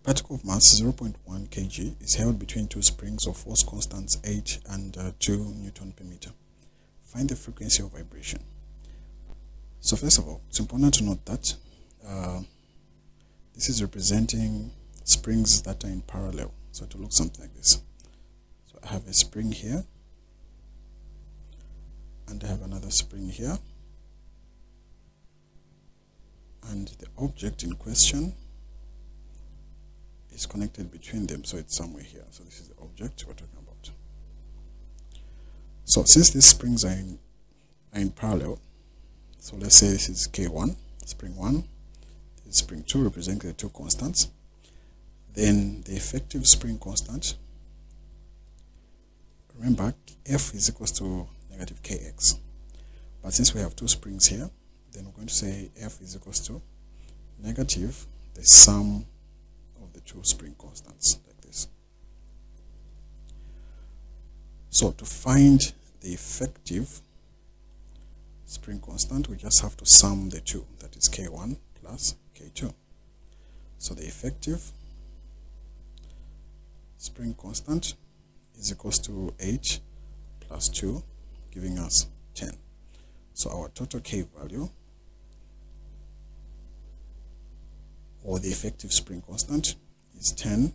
Particle of mass 0.1 kg is held between two springs of force constants 8 and 2 Newton per meter. Find the frequency of vibration. So first of all, it's important to note that this is representing springs that are in parallel. So it will look something like this. So I have a spring here, and I have another spring here, and the object in question is connected between them, so it's somewhere here. So this is the object we're talking about. So since these springs are in parallel, so let's say this is K1, spring 1, this is spring 2, representing the two constants. Then the effective spring constant, remember F is equals to negative Kx. But since we have two springs here, then we're going to say F is equals to negative the sum of the two spring constants, like this. So to find the effective spring constant, we just have to sum the two, that is K1 plus K2. So the effective spring constant is equals to 8 plus 2, giving us 10. So our total K value, or the effective spring constant, is 10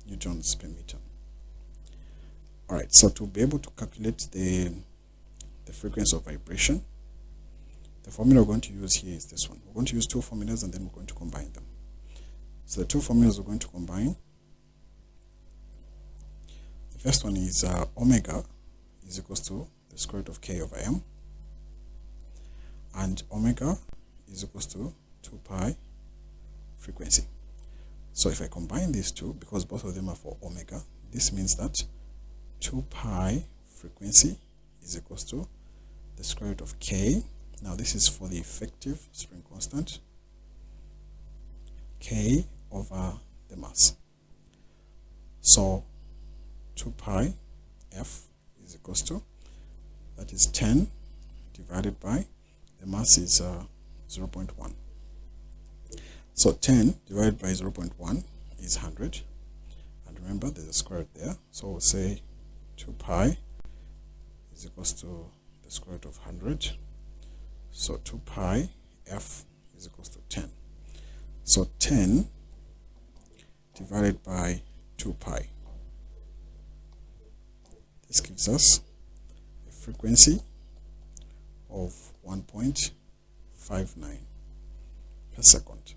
newtons per meter. Alright, so to be able to calculate the frequency of vibration, the formula we're going to use here is this one. We're going to use two formulas and then we're going to combine them. So the two formulas we're going to combine, the first one is omega is equals to the square root of K over M, and omega is equals to 2 pi frequency. So if I combine these two, because both of them are for omega, this means that 2 pi frequency is equals to the square root of K. Now this is for the effective spring constant, K over the mass. So 2 pi F is equals to, that is 10 divided by, the mass is 0.1. So 10 divided by 0.1 is 100. And remember, there's a square root there. So we'll say 2 pi is equals to the square root of 100. So 2 pi F is equals to 10. So 10 divided by 2 pi. This gives us a frequency of 1.59 per second.